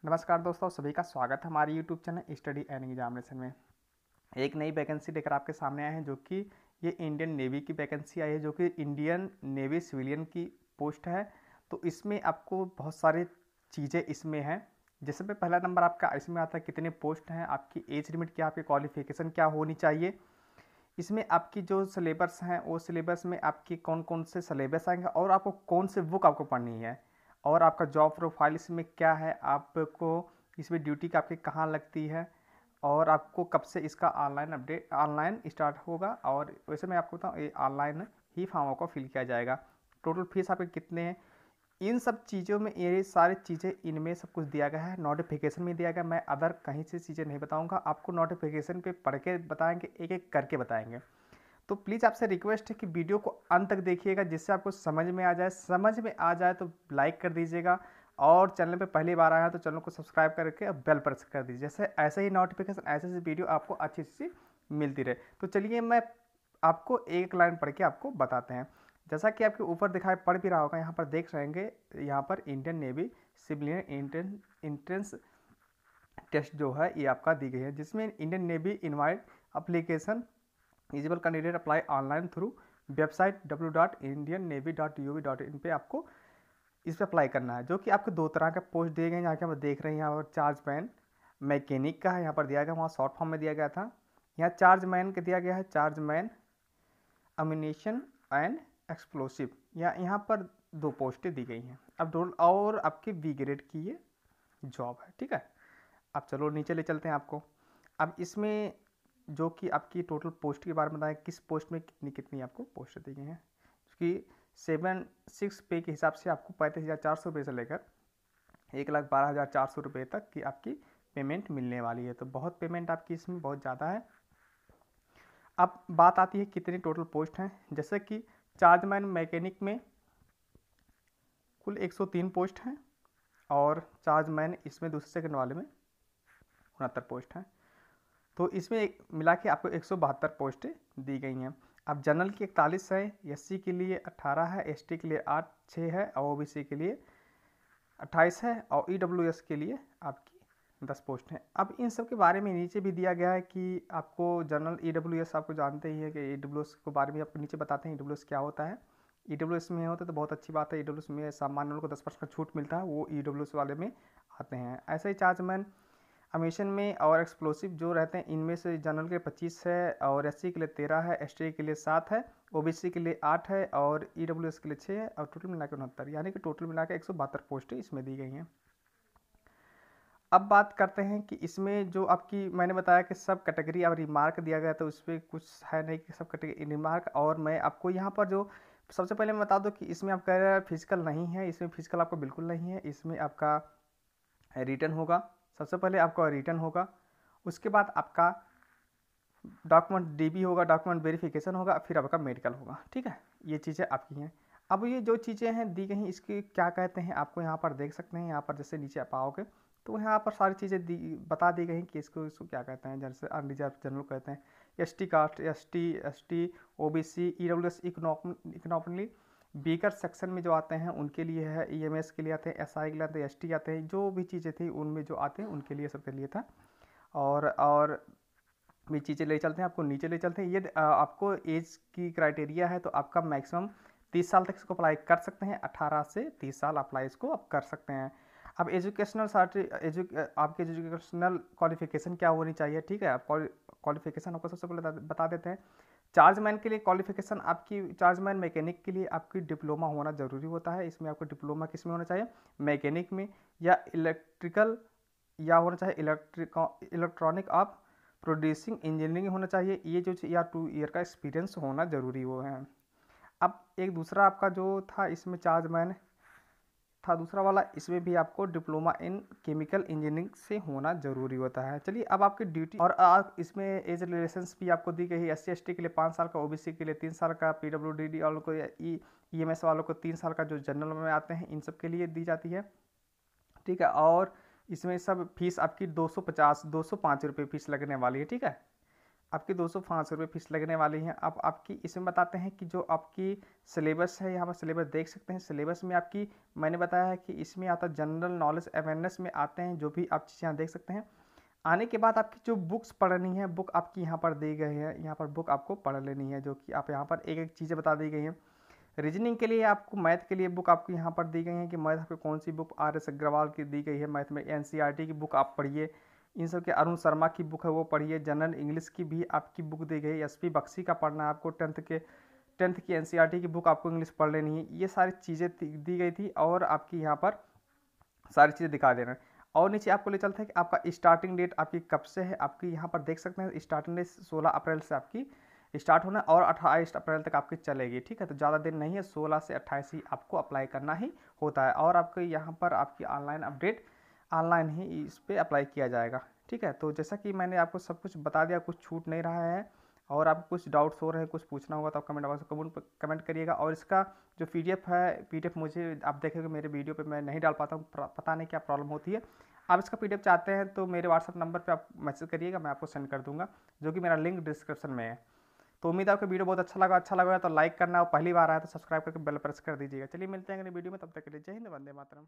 नमस्कार दोस्तों, सभी का स्वागत है हमारे YouTube channel study and examination में। एक नई वैकेंसी लेकर आपके सामने आए हैं, जो कि ये इंडियन नेवी की वैकेंसी आई है, जो कि इंडियन नेवी सिविलियन की पोस्ट है। तो इसमें आपको बहुत सारी चीज़ें इसमें हैं। जैसे पे पहला नंबर आपका इसमें आता है कितने पोस्ट हैं, आपकी एज लिमिट क्या, आपकी क्वालिफिकेशन क्या होनी चाहिए। इसमें आपकी जो सिलेबस हैं वो सिलेबस में आपकी कौन कौन से सिलेबस आएंगे और आपको कौन से बुक आपको पढ़नी है, और आपका जॉब प्रोफाइल इसमें क्या है, आपको इसमें ड्यूटी आपकी कहाँ लगती है, और आपको कब से इसका ऑनलाइन अपडेट ऑनलाइन स्टार्ट होगा। और वैसे मैं आपको बताऊँ, ये ऑनलाइन ही फॉर्मों को फिल किया जाएगा। टोटल फीस आपके कितने हैं, इन सब चीज़ों में ये सारी चीज़ें इनमें सब कुछ दिया गया है, नोटिफिकेशन में दिया गया। मैं अदर कहीं से चीज़ें नहीं बताऊंगा, आपको नोटिफिकेशन पे पढ़ के बताएंगे, एक एक करके बताएंगे। तो प्लीज़ आपसे रिक्वेस्ट है कि वीडियो को अंत तक देखिएगा, जिससे आपको समझ में आ जाए। समझ में आ जाए तो लाइक कर दीजिएगा, और चैनल पे पहली बार आया तो चैनल को सब्सक्राइब करके बेल प्रेस कर दीजिए, जैसे ऐसे ही नोटिफिकेशन ऐसे वीडियो आपको अच्छी सी मिलती रहे। तो चलिए मैं आपको एक लाइन पढ़ के आपको बताते हैं। जैसा कि आपके ऊपर दिखाई पड़ भी रहा होगा, यहाँ पर देख रहेंगे, यहाँ पर Indian navy civilian entrance test जो है ये आपका दी गई है, जिसमें Indian navy invite application eligible candidate apply online through website www.indiannavy.gov.in पे आपको इस पर अप्लाई करना है। जो कि आपको दो तरह के पोस्ट दिए गए हैं, यहाँ के आप देख रहे हैं। यहाँ पर चार्जमैन मैकेनिक का है, यहाँ पर दिया गया, वहाँ शॉर्ट फॉर्म में दिया गया था। यहाँ चार्जमैन का दिया गया है चार्जमैन अम्यूनिशन एंड एक्सप्लोसिव, यहाँ पर दो पोस्टें दी गई हैं। अब दो और आपकी बी ग्रेड की ये जॉब है, ठीक है। अब चलो नीचे ले चलते हैं आपको। अब इसमें जो कि आपकी टोटल पोस्ट के बारे में बताएं, किस पोस्ट में कितनी कितनी आपको पोस्ट दी गई हैं। क्योंकि 7-6 पे के हिसाब से आपको 35,400 रुपये से लेकर 1,12,400 रुपये तक की आपकी पेमेंट मिलने वाली है। तो बहुत पेमेंट आपकी इसमें बहुत ज़्यादा है। अब बात आती है कितनी टोटल पोस्ट हैं। जैसे कि चार्जमैन मैकेनिक में कुल 103 पोस्ट हैं, और चार्जमैन इसमें दूसरे सेकंड वाले में 69 पोस्ट हैं। तो इसमें मिला के आपको 172 पोस्टें दी गई हैं। अब जनरल की 41 है, एससी के लिए 18 है, एसटी के लिए 6 है, और ओबीसी के लिए 28 है, और ईडब्ल्यूएस के लिए आपकी 10 पोस्ट हैं। अब इन सब के बारे में नीचे भी दिया गया है कि आपको जनरल ईडब्ल्यूएस, आपको जानते ही है कि ईडब्ल्यूएस के बारे में आपको नीचे बताते हैं ईडब्ल्यूएस क्या होता है। ईडब्ल्यूएस में होता है तो बहुत अच्छी बात है, ईडब्ल्यूएस में सामान्य लोगों को 10% छूट मिलता है, वो ईडब्ल्यूएस वाले में आते हैं। ऐसे ही चार्जमैन अमीशन में और एक्सप्लोसिव जो रहते हैं, इनमें से जनरल के 25 है, और एससी के लिए 13 है, एसटी के लिए 7 है, ओबीसी के लिए 8 है, और ईडब्ल्यूएस के लिए 6 है, और टोटल मिला के 69, यानी कि टोटल मिला के 172 पोस्टें इसमें दी गई हैं। अब बात करते हैं कि इसमें जो आपकी मैंने बताया कि सब कैटेगरी और रिमार्क दिया गया, तो उस पर कुछ है नहीं कि सब कैटेगरी रिमार्क। और मैं आपको यहाँ पर जो सबसे पहले मैं बता दूँ कि इसमें आप कह रहे हैं फिजिकल नहीं है, इसमें फिजिकल आपको बिल्कुल नहीं है। इसमें आपका रिटर्न होगा, सबसे पहले आपका रिटर्न होगा, उसके बाद आपका डॉक्यूमेंट डीबी होगा, डॉक्यूमेंट वेरिफिकेशन होगा, फिर आपका मेडिकल होगा, ठीक है। ये चीज़ें आपकी हैं। अब ये जो चीज़ें हैं दी गई, इसकी क्या कहते हैं आपको यहाँ पर देख सकते हैं। यहाँ पर जैसे नीचे आप आओगे तो यहाँ पर सारी चीज़ें बता दी गई कि इसको क्या कहते हैं। जैसे अनरिजर्व जनरल कहते हैं, ST caste, ST, OBC, EWS, economically weaker section में जो आते हैं उनके लिए है, ईएमएस के लिए आते हैं, एसआई के लिए आते हैं, एसटी आते हैं, जो भी चीज़ें थी उनमें जो आते हैं उनके लिए सबके लिए था। और भी चीज़ें ले चलते हैं आपको, नीचे ले चलते हैं। ये आपको एज की क्राइटेरिया है, तो आपका मैक्सिमम 30 साल तक इसको अप्लाई कर सकते हैं। 18 से 30 साल अप्लाई इसको आप कर सकते हैं। अब एजुकेशनल आपके एजुकेशनल क्वालिफिकेशन क्या होनी चाहिए, ठीक है। क्वालिफिकेशन आपको सबसे पहले बता देते हैं। चार्जमैन के लिए क्वालिफिकेशन आपकी, चार्जमैन मैकेनिक के लिए आपकी डिप्लोमा होना ज़रूरी होता है। इसमें आपको डिप्लोमा किस में होना चाहिए, मैकेनिक में, या इलेक्ट्रिकल, या होना चाहिए इलेक्ट्रॉनिक ऑफ प्रोड्यूसिंग इंजीनियरिंग होना चाहिए। ये जो या 2 ईयर का एक्सपीरियंस होना ज़रूरी वो है। अब एक दूसरा आपका जो था इसमें चार्जमैन था दूसरा वाला, इसमें भी आपको डिप्लोमा इन केमिकल इंजीनियरिंग से होना ज़रूरी होता है। चलिए अब आपकी ड्यूटी, और इसमें एज रिलेशंस भी आपको दी गई है। एससी एसटी के लिए 5 साल का, ओबीसी के लिए 3 साल का, पीडब्ल्यूडी वालों को, ईएमएस वालों को 3 साल का, जो जनरल में आते हैं इन सब के लिए दी जाती है, ठीक है। और इसमें सब फीस आपकी 205 रुपये फीस लगने वाली है, ठीक है। आपकी 205 रुपये फ़ीस लगने वाली है। अब आपकी इसमें बताते हैं कि जो आपकी सिलेबस है, यहाँ पर सिलेबस देख सकते हैं। सिलेबस में आपकी मैंने बताया है कि इसमें आता है जनरल नॉलेज अवेयरनेस में आते हैं जो भी आप चीज़ें यहाँ देख सकते हैं। आने के बाद आपकी जो बुक्स पढ़नी है, बुक आपकी यहाँ पर दी गई है, यहाँ पर बुक आपको पढ़ लेनी है, जो कि आप यहाँ पर एक एक चीज़ें बता दी गई हैं। रीजनिंग के लिए आपको, मैथ के लिए बुक आपको यहाँ पर दी गई है कि मैथ आपको कौन सी बुक आर एस अग्रवाल की दी गई है। मैथ में एनसीईआरटी की बुक आप पढ़िए, इन सब के अरुण शर्मा की बुक है वो पढ़िए। जनरल इंग्लिश की भी आपकी बुक दी गई है, एसपी बख्शी का पढ़ना है आपको। टेंथ की एनसीईआरटी की बुक आपको इंग्लिश पढ़ लेनी है। ये सारी चीज़ें दी गई थी और आपकी यहाँ पर सारी चीज़ें दिखा देना है। और नीचे आपको ले चलते हैं कि आपका स्टार्टिंग डेट आपकी कब से है। आपकी यहाँ पर देख सकते हैं स्टार्टिंग डेट 16 अप्रैल से आपकी स्टार्ट होना और 28 अप्रैल तक आपकी चलेगी, ठीक है। तो ज़्यादा दिन नहीं है, 16 से 28 ही आपको अप्लाई करना ही होता है। और आपको यहाँ पर आपकी ऑनलाइन अपडेट ऑनलाइन ही इस पर अप्लाई किया जाएगा, ठीक है। तो जैसा कि मैंने आपको सब कुछ बता दिया, कुछ छूट नहीं रहा है। और आपको कुछ डाउट्स हो रहे हैं, कुछ पूछना होगा तो आप कमेंट बॉक्स में कमेंट करिएगा। और इसका जो पीडीएफ है, पीडीएफ मुझे आप देखेंगे मेरे वीडियो पे मैं नहीं डाल पाता हूँ, पता नहीं क्या प्रॉब्लम होती है। आप इसका पीडीएफ चाहते हैं तो मेरे व्हाट्सअप नंबर पे आप मैसेज करिएगा, मैं आपको सेंड कर दूंगा, जो कि मेरा लिंक डिस्क्रिप्शन में है। तो उम्मीद है आपको वीडियो बहुत अच्छा लगा तो लाइक करना, और पहली बार आया तो सब्सक्राइब करके बेल प्रेस कर दीजिएगा। चलिए मिलते हैं अगले वीडियो में, तब तक के लिए जय हिंद, वंदे मातरम।